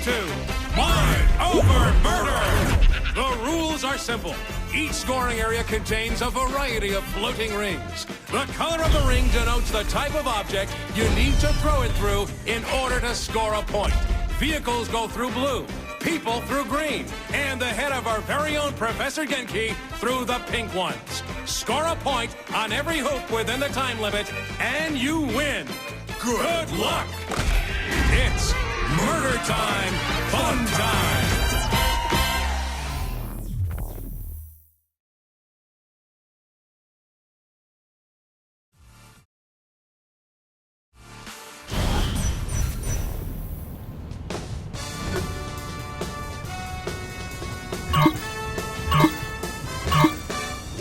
to Mind Over Murder! The rules are simple. Each scoring area contains a variety of floating rings. The color of the ring denotes the type of object you need to throw it through in order to score a point. Vehicles go through blue, people through green, and the head of our very own Professor Genki through the pink ones. Score a point on every hoop within the time limit, and you win. Good luck! It's murder time, fun time!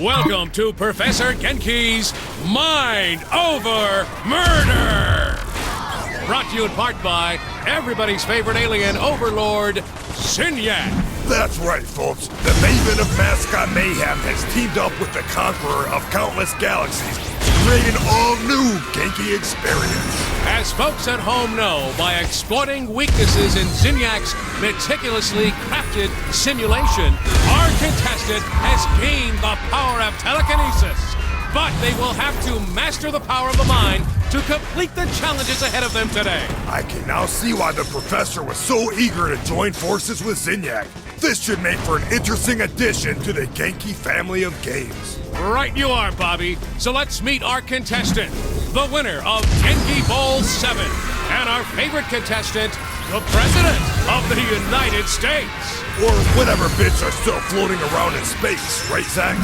Welcome to Professor Genki's Mind Over Murder! Brought to you in part by everybody's favorite alien overlord, Zinyak. That's right, folks. The Maven of Mascot Mayhem has teamed up with the Conqueror of Countless Galaxies to create an all-new Genki experience. As folks at home know, by exploiting weaknesses in Zinyak's meticulously crafted simulation, our contestant has gained the power of telekinesis. But they will have to master the power of the mind to complete the challenges ahead of them today. I can now see why the Professor was so eager to join forces with Zinyak. This should make for an interesting addition to the Genki family of games. Right you are, Bobby. So let's meet our contestant, the winner of Genki Bowl 7, and our favorite contestant, the President of the United States. Or whatever bits are still floating around in space, right, Zach?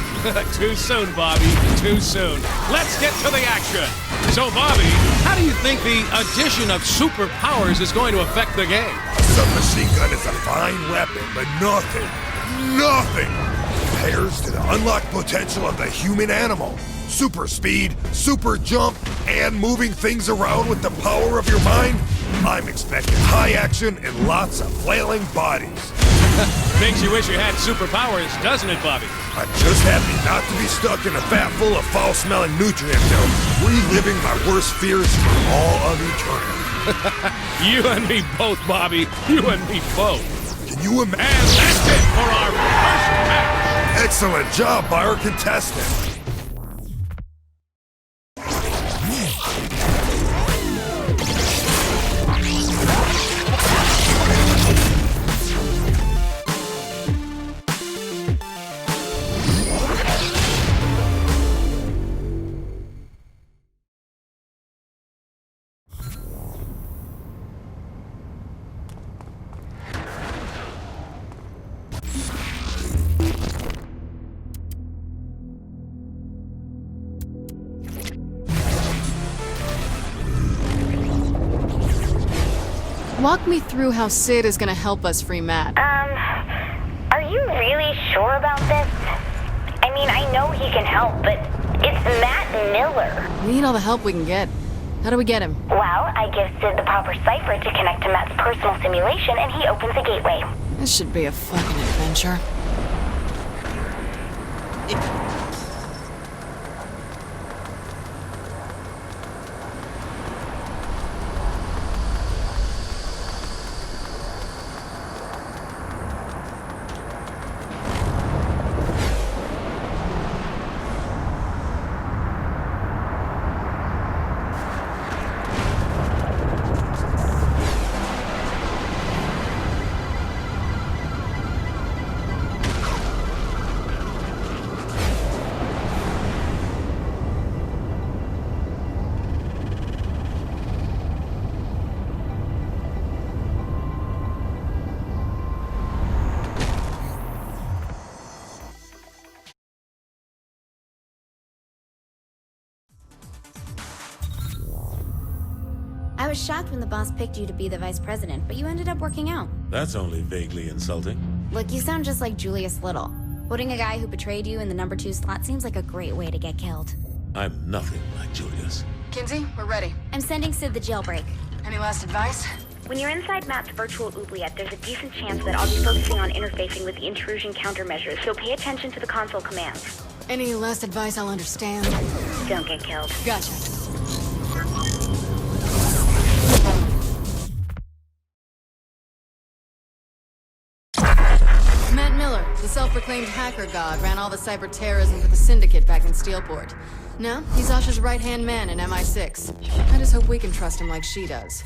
Too soon, Bobby. Too soon. Let's get to the action. So, Bobby, how do you think the addition of superpowers is going to affect the game? A submachine gun is a fine weapon, but nothing compares to the unlocked potential of the human animal. Super speed, super jump, and moving things around with the power of your mind. I'm expecting high action and lots of flailing bodies. Makes you wish you had superpowers, doesn't it, Bobby? I'm just happy not to be stuck in a vat full of foul-smelling nutrient milk, reliving my worst fears for all of eternity. You and me both, Bobby. You and me both. Can you imagine? And that's it for our first match. Excellent job by our contestant. Walk me through how Sid is gonna help us free Matt. Are you really sure about this? I mean, I know he can help, but it's Matt Miller. We need all the help we can get. How do we get him? Well, I give Sid the proper cipher to connect to Matt's personal simulation, and he opens the gateway. This should be a fucking adventure. I was shocked when the boss picked you to be the vice president, but you ended up working out. That's only vaguely insulting. Look, you sound just like Julius Little. Putting a guy who betrayed you in the number 2 slot seems like a great way to get killed. I'm nothing like Julius. Kinsey, we're ready. I'm sending Sid the jailbreak. Any last advice? When you're inside Matt's virtual oubliette, there's a decent chance that I'll be focusing on interfacing with the intrusion countermeasures, so pay attention to the console commands. Any last advice I'll understand? Don't get killed. Gotcha. The self-proclaimed hacker god ran all the cyber terrorism for the Syndicate back in Steelport. Now, he's Asha's right-hand man in MI6. I just hope we can trust him like she does.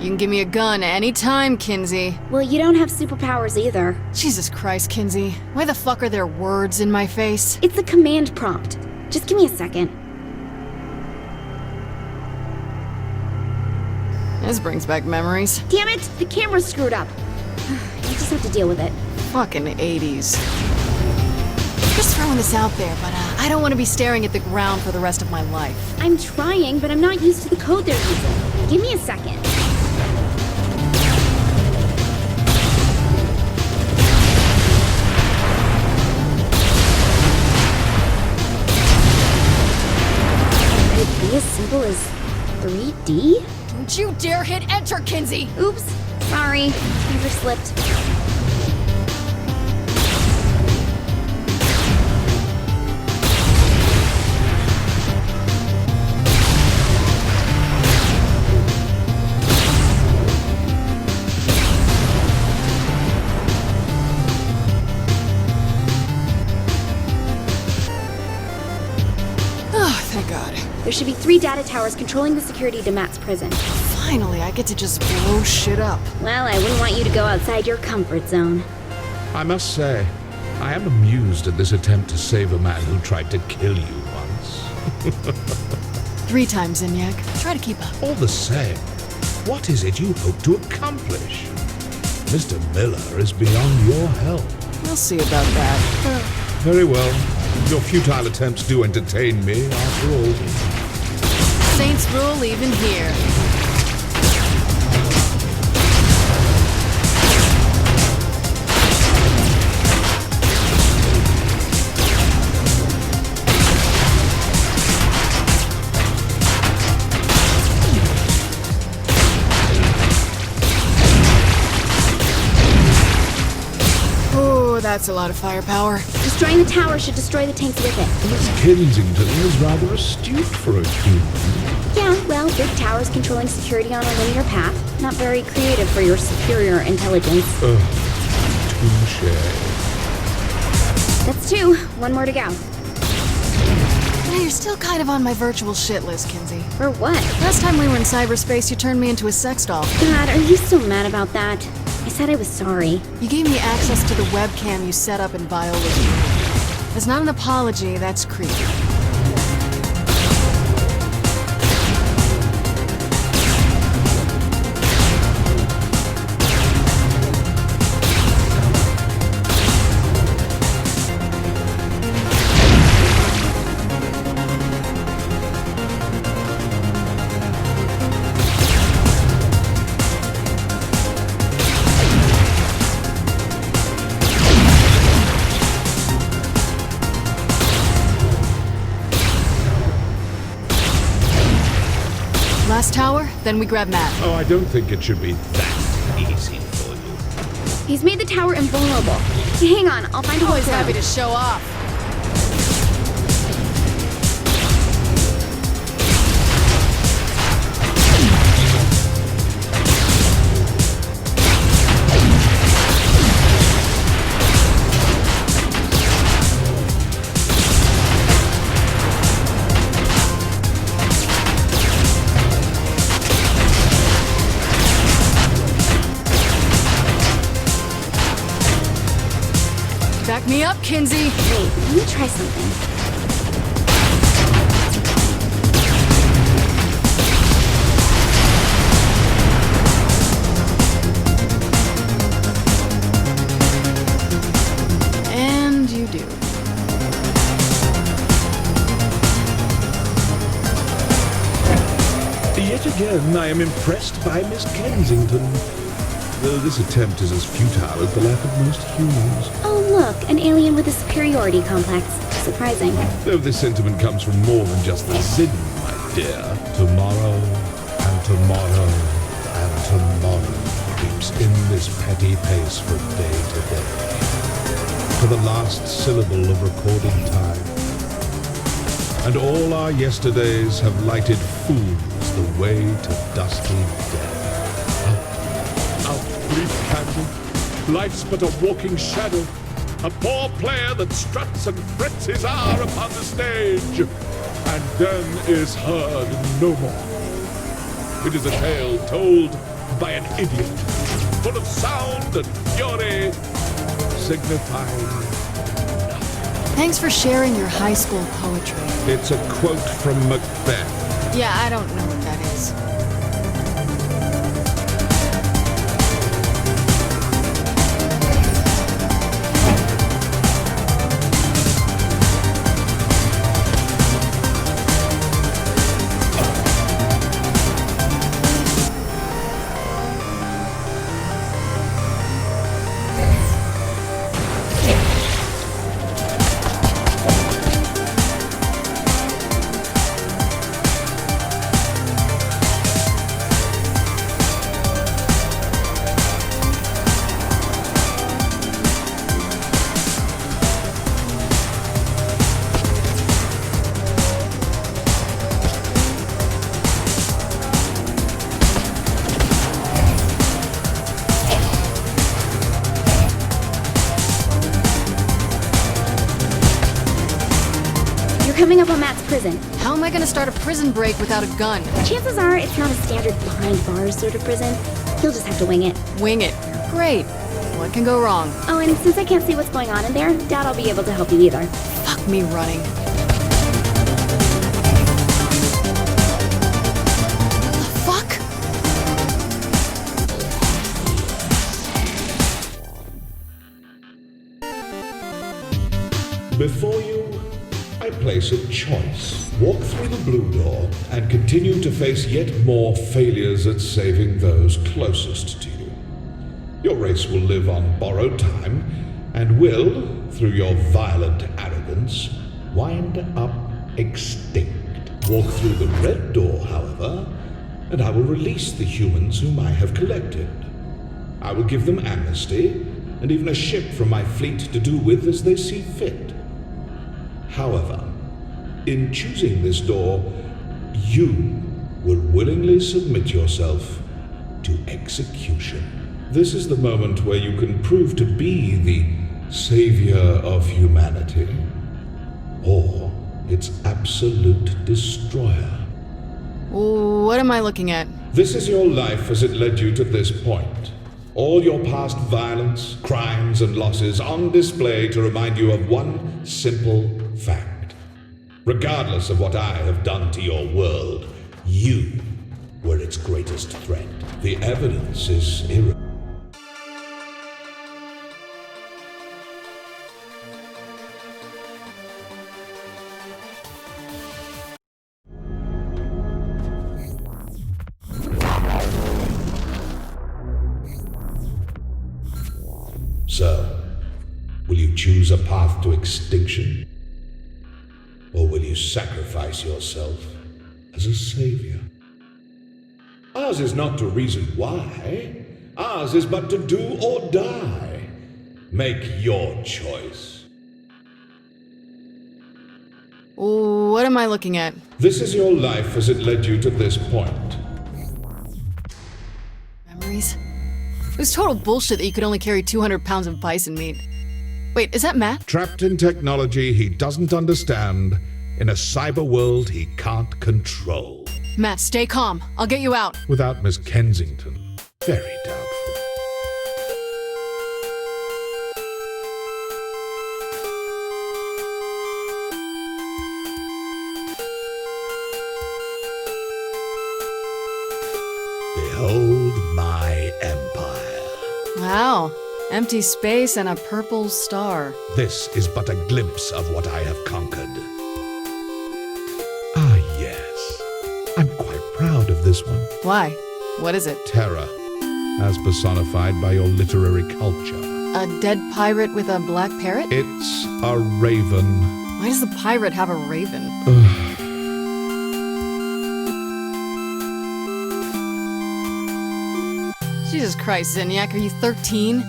You can give me a gun anytime, Kinsey. Well, you don't have superpowers either. Jesus Christ, Kinsey. Why the fuck are there words in my face? It's a command prompt. Just give me a second. This brings back memories. Damn it! The camera's screwed up. I just have to deal with it. Fucking 80s. Just throwing this out there, but I don't want to be staring at the ground for the rest of my life. I'm trying, but I'm not used to the code they're using. Give me a second. Could it be as simple as 3D? Don't you dare hit enter, Kinsey! Oops. Sorry. Finger slipped. Oh, thank God. There should be 3 data towers controlling the security to Matt's prison. Finally, I get to just blow shit up. Well, I wouldn't want you to go outside your comfort zone. I must say, I am amused at this attempt to save a man who tried to kill you once. 3 times, Zinyak. Try to keep up. All the same, what is it you hope to accomplish? Mr. Miller is beyond your help. We'll see about that. Very well. Your futile attempts do entertain me, after all. Saints rule even here. Oh, that's a lot of firepower. Destroying the tower should destroy the tanks with it. Miss Kensington is rather astute for a human. Yeah, well, big towers controlling security on a linear path. Not very creative for your superior intelligence. Touche. That's 2. 1 more to go. Yeah, you're still kind of on my virtual shit list, Kinsey. For what? Last time we were in cyberspace, you turned me into a sex doll. God, are you still mad about that? I said I was sorry. You gave me access to the webcam you set up in Viola's room. That's not an apology, that's creepy. Last tower, then we grab Matt. Oh, I don't think it should be that easy for you. He's made the tower invulnerable. Hang on, I'll find a Always way. happy to show off. Back me up, Kinsey. Wait, let me try something. And you do. Yet again, I am impressed by Miss Kensington. Though this attempt is as futile as the lack of most humans. Oh, look, an alien with a superiority complex. Surprising. Though this sentiment comes from more than just the Zin, my dear. Tomorrow, and tomorrow, and tomorrow keeps in this petty pace from day to day. To the last syllable of recorded time. and all our yesterdays have lighted fools the way to dusty death. Out, brief candle. Life's but a walking shadow, a poor player that struts and frets his hour upon the stage, and then is heard no more. It is a tale told by an idiot, full of sound and fury, signifying. Thanks for sharing your high school poetry. It's a quote from Macbeth. Yeah, I don't know what that is. Coming up on Matt's prison. How am I gonna start a prison break without a gun? Chances are it's not a standard behind bars sort of prison. You'll just have to wing it. Wing it. Great. What can go wrong? Oh, and since I can't see what's going on in there, doubt I'll be able to help you either. Fuck me running. The fuck? Before you, I place a choice. Walk through the blue door and continue to face yet more failures at saving those closest to you. Your race will live on borrowed time and will, through your violent arrogance, wind up extinct. Walk through the red door, however, and I will release the humans whom I have collected. I will give them amnesty and even a ship from my fleet to do with as they see fit. However, in choosing this door, you will willingly submit yourself to execution. This is the moment where you can prove to be the savior of humanity, or its absolute destroyer. What am I looking at? This is your life as it led you to this point. All your past violence, crimes, and losses on display to remind you of one simple fact. Regardless of what I have done to your world, you were its greatest threat. The evidence is irrefutable. So, will you choose a path to extinction? Or will you sacrifice yourself as a savior? Ours is not to reason why. Ours is but to do or die. Make your choice. What am I looking at? This is your life as it led you to this point. Memories? It was total bullshit that you could only carry 200 pounds of bison meat. Wait, is that Matt? Trapped in technology he doesn't understand, in a cyber world he can't control. Matt, stay calm. I'll get you out. Without Miss Kensington, very doubtful. Behold my empire. Wow. Empty space and a purple star. This is but a glimpse of what I have conquered. Ah, yes. I'm quite proud of this one. Why? What is it? Terror, as personified by your literary culture. A dead pirate with a black parrot? It's a raven. Why does the pirate have a raven? Jesus Christ, Zinyak, are you 13?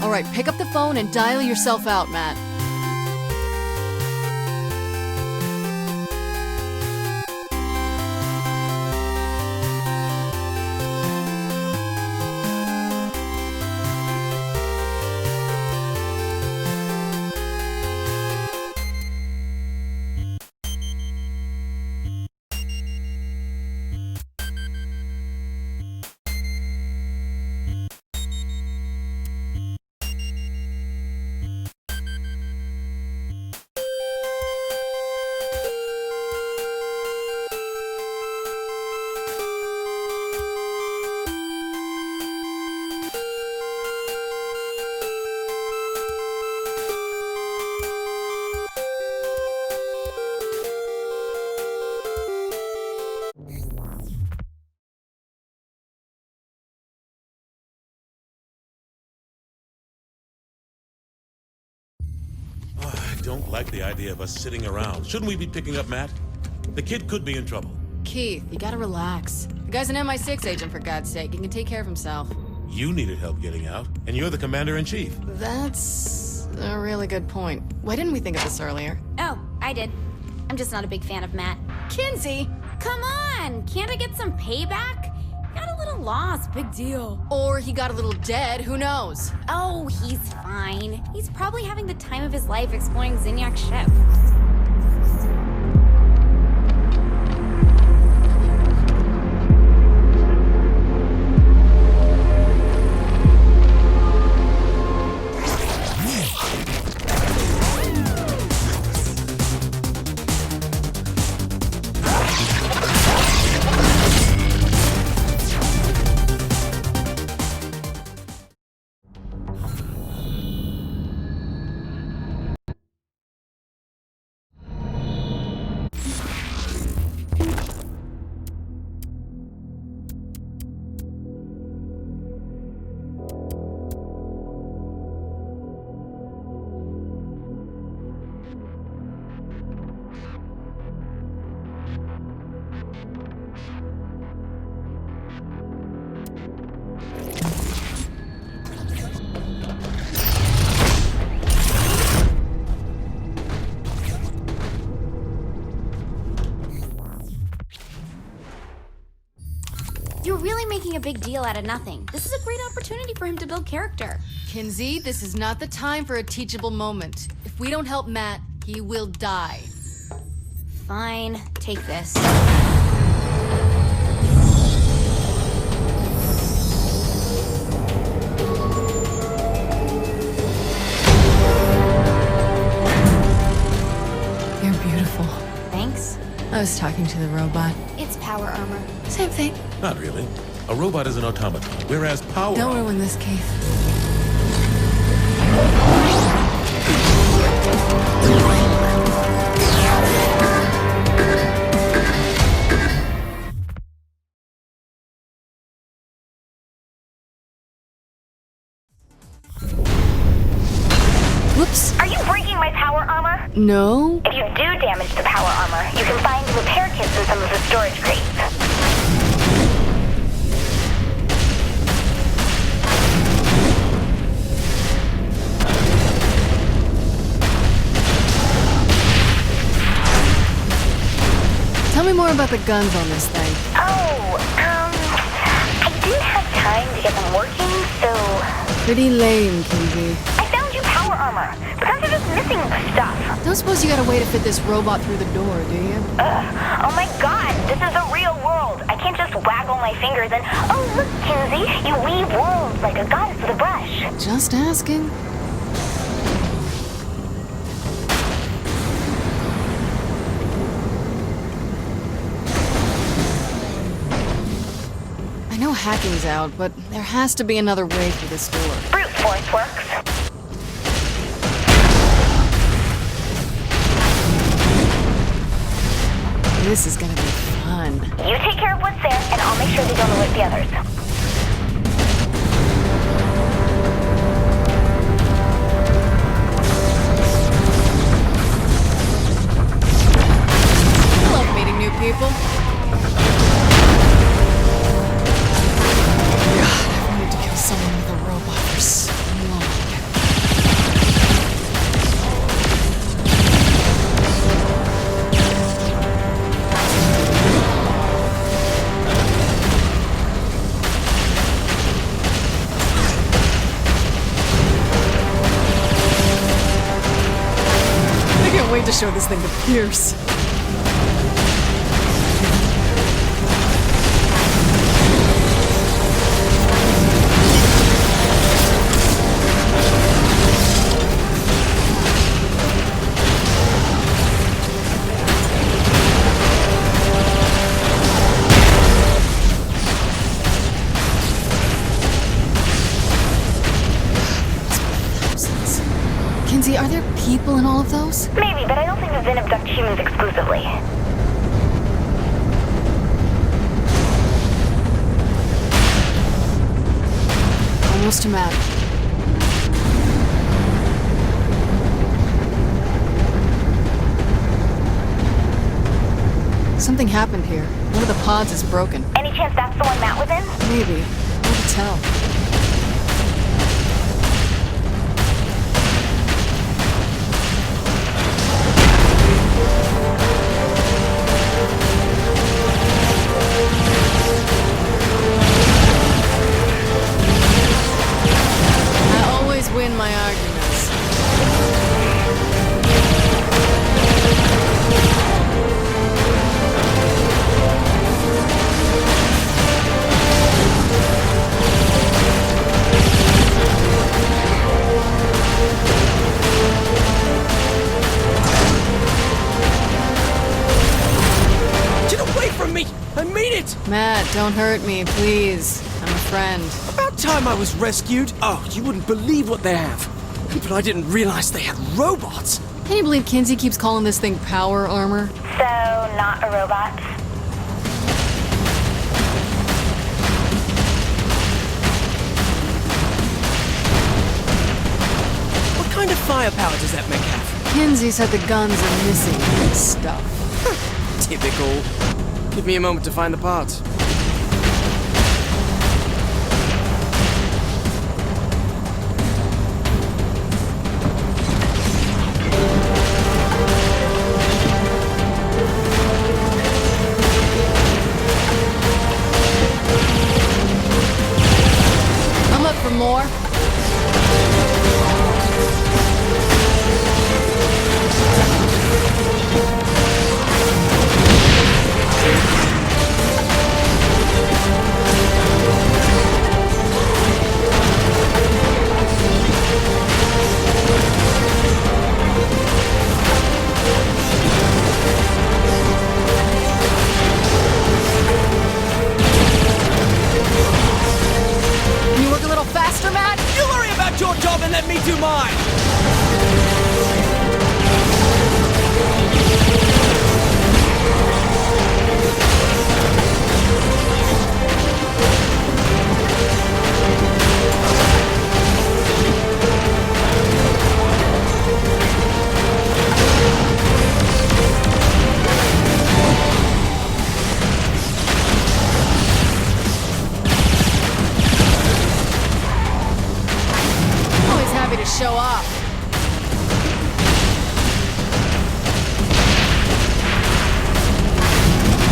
Alright, pick up the phone and dial yourself out, Matt. I don't like the idea of us sitting around. Shouldn't we be picking up Matt? The kid could be in trouble. Keith, you gotta relax. The guy's an MI6 agent, for God's sake. He can take care of himself. You needed help getting out, and you're the commander-in-chief. That's a really good point. Why didn't we think of this earlier? Oh, I did. I'm just not a big fan of Matt. Kinsey! Come on! Can't I get some payback? Got a little lost, big deal. Or he got a little dead, who knows? Oh, he's fine. He's probably having the time of his life exploring Zinyak's ship. You're really making a big deal out of nothing. This is a great opportunity for him to build character. Kinsey, this is not the time for a teachable moment. If we don't help Matt, he will die. Fine, take this. You're beautiful. Thanks. I was talking to the robot. It's power armor. Same thing. Not really. A robot is an automaton, whereas power... Don't ruin this, Keith. Whoops. Are you breaking my power armor? No. If you do damage the power armor, you can find repair kits in some of the storage crates. Tell me more about the guns on this thing. I didn't have time to get them working, so... Pretty lame, Kinsey. I found you power armor. The guns are just missing stuff. Don't suppose you got a way to fit this robot through the door, do you? Oh my god, this is the real world. I can't just waggle my fingers and... Oh, look, Kinsey, you weave worlds like a goddess with a brush. Just asking. I know hacking's out, but there has to be another way through this door. Brute force works. This is gonna be fun. You take care of what's there, and I'll make sure they don't alert the others. I love meeting new people. God, I've wanted to kill someone with a robot for so long. show this thing to Pierce. Kinsey, are there people in all of those? Maybe, but I don't think the Vin abduct humans exclusively. Almost to Matt. Something happened here. One of the pods is broken. Any chance that's the one Matt was in? Maybe. Hard to tell. I always win my arguments. Get away from me! I mean it! Matt, don't hurt me, please. I'm a friend. About time I was rescued. Oh, you wouldn't believe what they have. But I didn't realize they had robots. Can you believe Kinsey keeps calling this thing power armor? So, not a robot? What kind of firepower does that mech have? Kinsey said the guns are missing stuff. Typical. Give me a moment to find the parts. I'm up for more. Can you work a little faster, Matt? You worry about your job and let me do mine! Always happy to show off.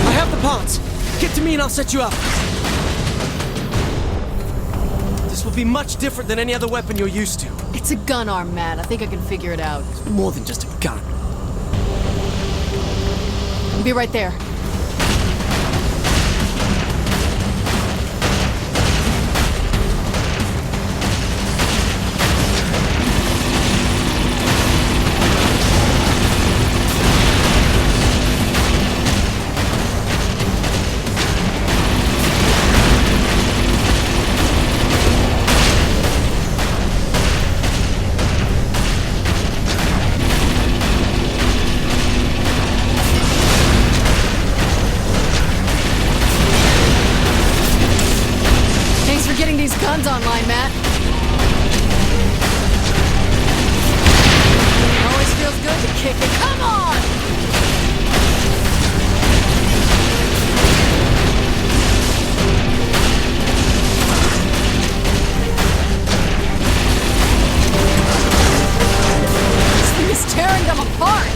I have the parts. Get to me and I'll set you up. This will be much different than any other weapon you're used to. It's a gun arm, Matt. I think I can figure it out. More than just a gun. I'll be right there. Thanks for getting these guns online, Matt. Always feels good to kick it. Come on! This thing is tearing them apart.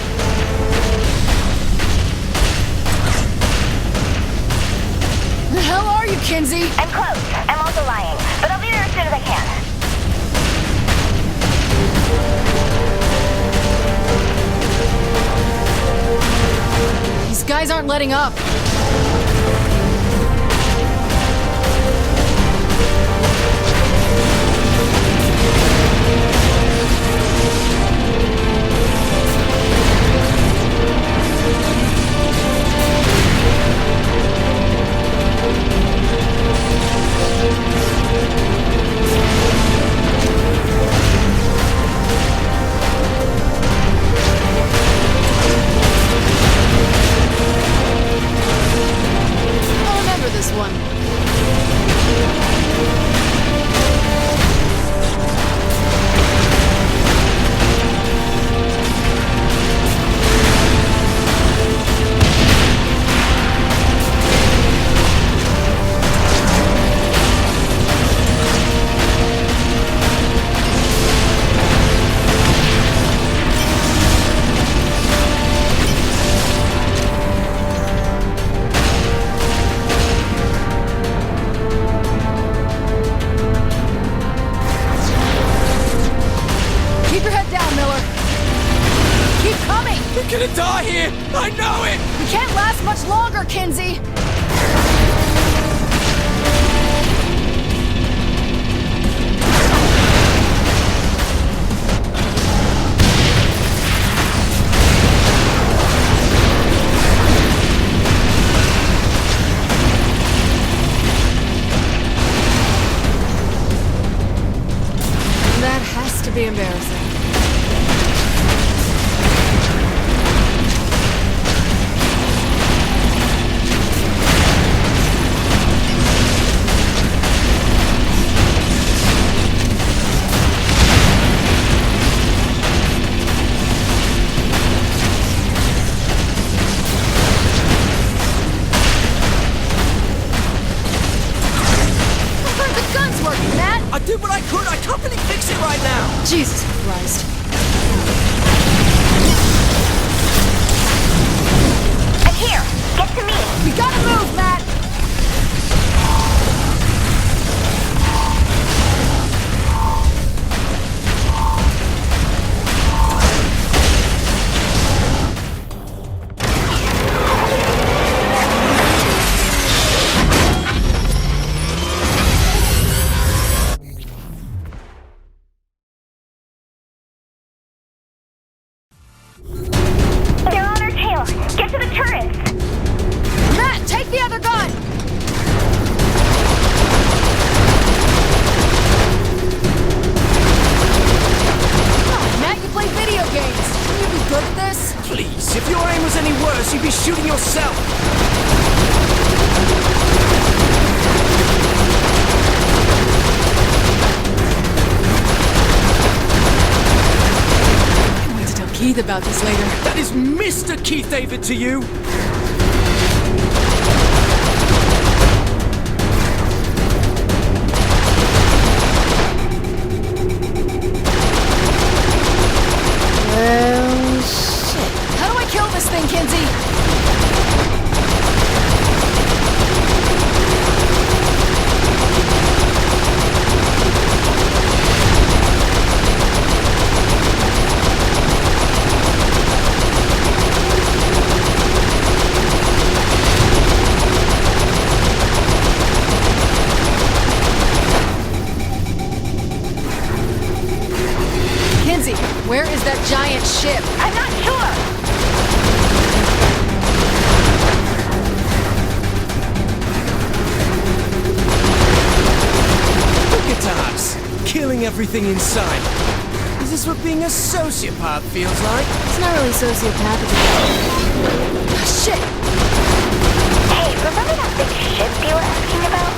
Where the hell are you, Kinsey? I'm close. I'm also lying. But I'll be there as soon as I can. guys aren't letting up. Gonna die here! I know it! We can't last much longer, Kinsey! That has to be embarrassing. I did what I could. I can't really fix it right now. Jesus Christ. I'm here. Get to me. We gotta move, Matt. They're on our tail. Get to the turrets. Matt, take the other gun. Oh, Matt, you play video games. Can you be good at this? Please, if your aim was any worse, you'd be shooting yourself. Keith about this later. That is Mr. Keith David to you! Well, shit. How do I kill this thing, Kinsey? Where is that giant ship? I'm not sure. Look at us, killing everything inside. Is this what being a sociopath feels like? It's not really sociopathic. Shit! Hey, remember that big ship you were asking about?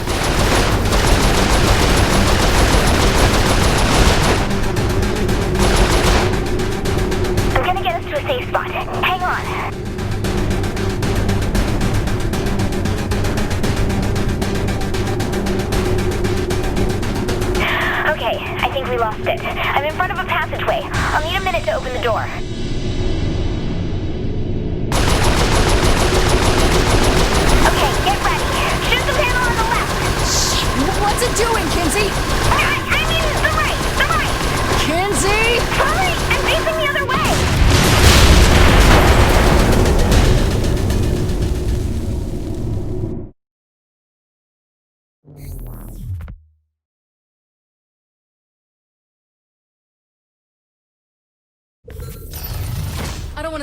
To a safe spot. Hang on. Okay, I think we lost it. I'm in front of a passageway. I'll need a minute to open the door.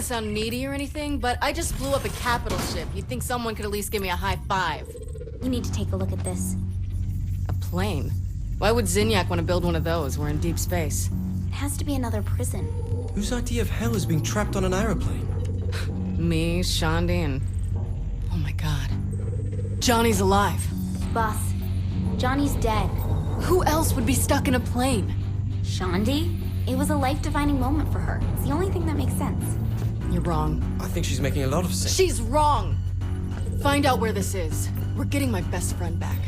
want to sound needy or anything, but I just blew up a capital ship. You'd think someone could at least give me a high five. You need to take a look at this. A plane? Why would Zinyak want to build one of those? We're in deep space. It has to be another prison. Whose idea of hell is being trapped on an aeroplane? Me, Shaundi, and... oh my god. Johnny's alive. Boss, Johnny's dead. Who else would be stuck in a plane? Shaundi? It was a life-defining moment for her. It's the only thing that makes sense. You're wrong. I think she's making a lot of sense. She's wrong! Find out where this is. We're getting my best friend back.